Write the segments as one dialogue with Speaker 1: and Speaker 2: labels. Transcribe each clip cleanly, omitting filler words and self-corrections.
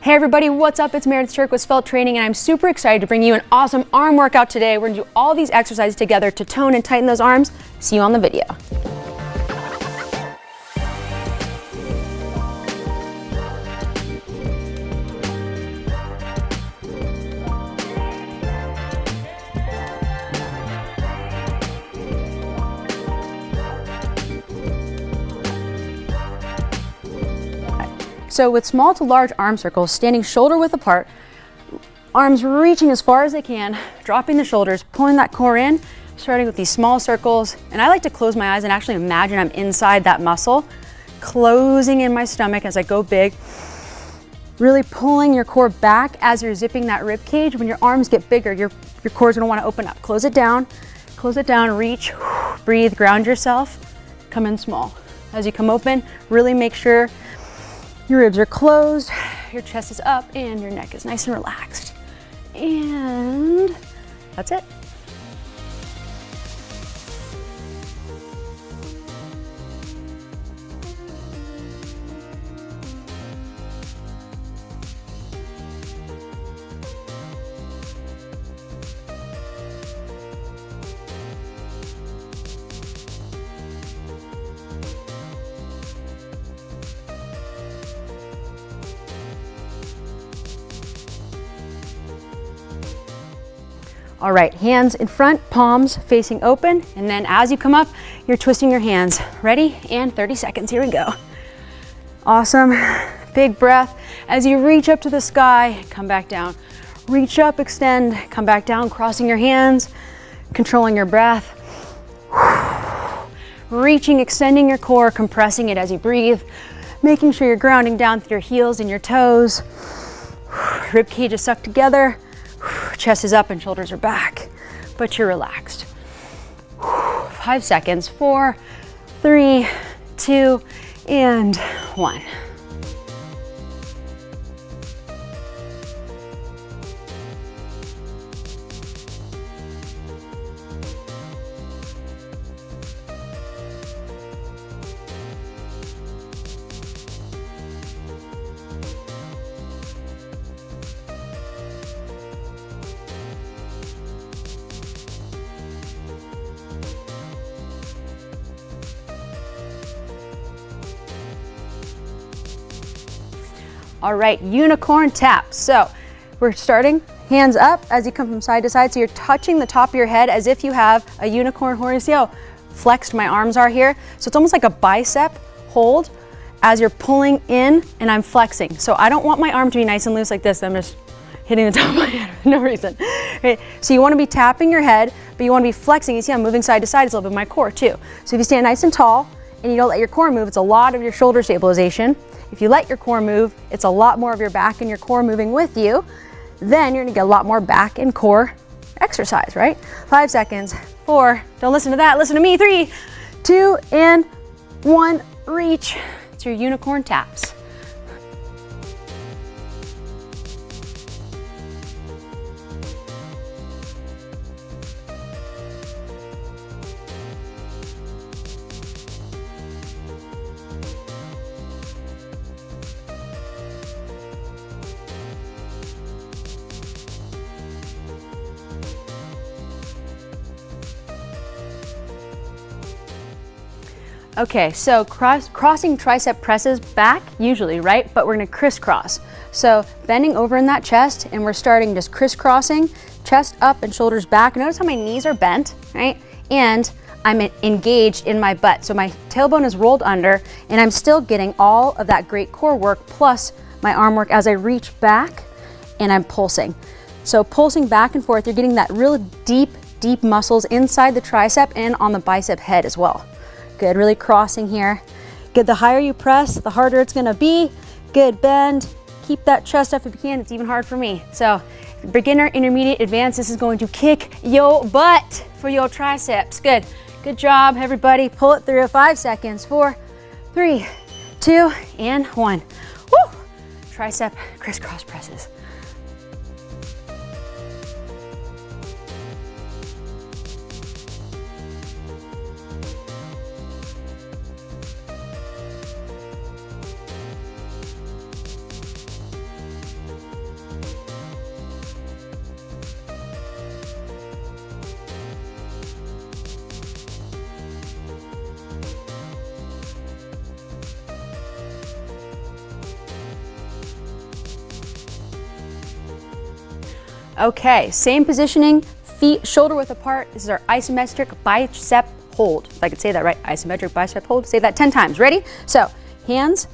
Speaker 1: Hey everybody, what's up? It's Meredith Turk with Svelte Training, and I'm super excited to bring you an awesome arm workout today. We're gonna do all these exercises together to tone and tighten those arms. See you on the video. So with small to large arm circles, standing shoulder width apart, arms reaching as far as they can, dropping the shoulders, pulling that core in, starting with these small circles. And I like to close my eyes and actually imagine I'm inside that muscle, closing in my stomach as I go big, really pulling your core back as you're zipping that rib cage. When your arms get bigger, your core is gonna wanna open up. Close it down, reach, breathe, ground yourself, come in small. As you come open, really make sure your ribs are closed, your chest is up, and your neck is nice and relaxed. And that's it. All right, hands in front, palms facing open, and then as you come up, you're twisting your hands. Ready? And 30 seconds, here we go. Awesome, big breath. As you reach up to the sky, come back down. Reach up, extend, come back down, crossing your hands, controlling your breath. Reaching, extending your core, compressing it as you breathe, making sure you're grounding down through your heels and your toes. Rib cage is sucked together. Chest is up and shoulders are back, but you're relaxed. 5 seconds, 4, 3, 2, and 1. All right, unicorn tap. So we're starting hands up as you come from side to side. So you're touching the top of your head as if you have a unicorn horn. You see how flexed my arms are here? So it's almost like a bicep hold as you're pulling in and I'm flexing. So I don't want my arm to be nice and loose like this. I'm just hitting the top of my head for no reason. Right? So you wanna be tapping your head, but you wanna be flexing. You see I'm moving side to side. It's a little bit of my core too. So if you stand nice and tall and you don't let your core move, it's a lot of your shoulder stabilization. If you let your core move, it's a lot more of your back and your core moving with you. Then you're gonna get a lot more back and core exercise, right? 5 seconds, 4, don't listen to that, listen to me, 3, 2, and 1, reach. It's your unicorn taps. Okay, so crossing tricep presses back, usually, right? But we're gonna crisscross. So bending over in that chest, and we're starting just crisscrossing, chest up and shoulders back. Notice how my knees are bent, right? And I'm engaged in my butt. So my tailbone is rolled under, and I'm still getting all of that great core work plus my arm work as I reach back and I'm pulsing. So pulsing back and forth, you're getting that real deep muscles inside the tricep and on the bicep head as well. Good, really crossing here. Good, the higher you press, the harder it's gonna be. Good, bend, keep that chest up if you can. It's even hard for me. So beginner, intermediate, advanced, this is going to kick your butt for your triceps. Good, good job everybody. Pull it through, 5 seconds, 4, 3, 2, and 1. Woo! Tricep crisscross presses. Okay, same positioning, feet shoulder width apart. This is our isometric bicep hold. If I could say that right, isometric bicep hold. Say that 10 times. Ready? So hands,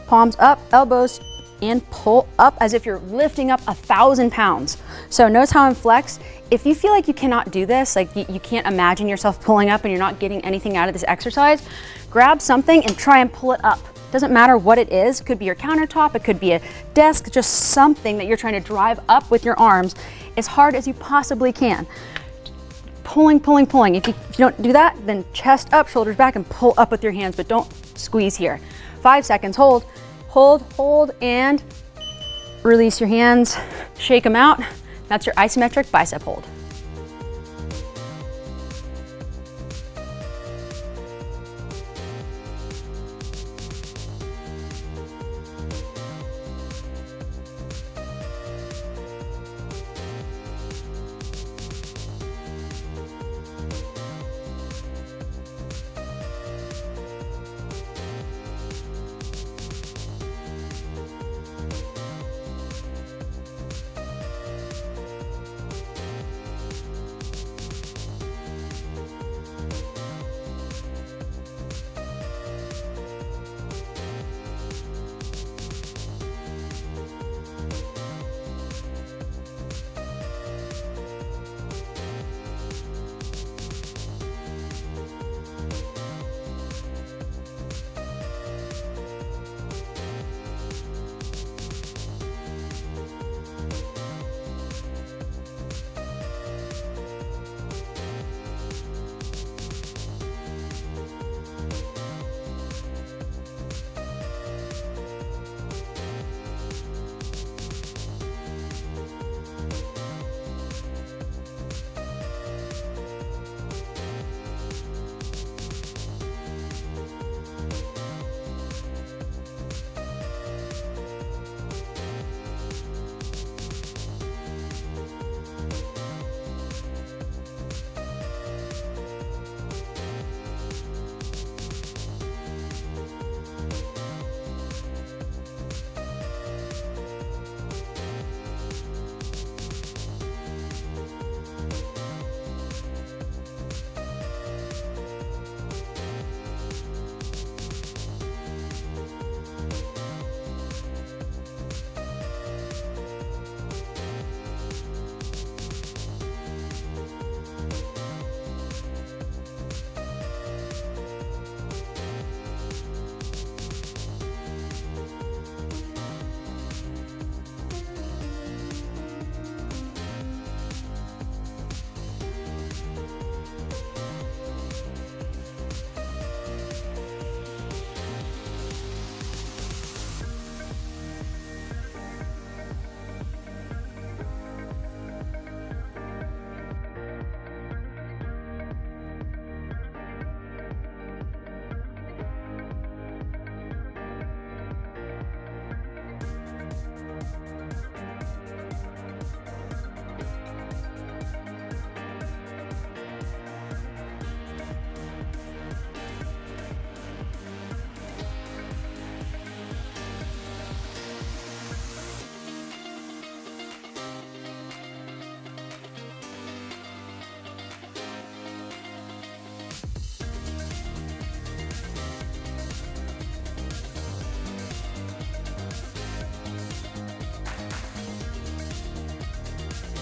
Speaker 1: palms up, elbows, and pull up as if you're lifting up 1,000 pounds. So notice how I'm flexed. If you feel like you cannot do this, like you can't imagine yourself pulling up and you're not getting anything out of this exercise, grab something and try and pull it up. Doesn't matter what it is. It could be your countertop, it could be a desk, just something that you're trying to drive up with your arms as hard as you possibly can. Pulling, pulling, pulling. If you don't do that, then chest up, shoulders back, and pull up with your hands, but don't squeeze here. 5 seconds, hold, hold, hold, and release your hands, shake them out. That's your isometric bicep hold.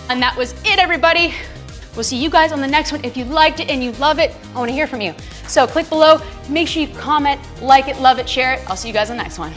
Speaker 2: And that was it, everybody. We'll see you guys on the next one. If you liked it and you love it, I want to hear from you. So click below, make sure you comment, like it, love it, share it. I'll see you guys on the next one.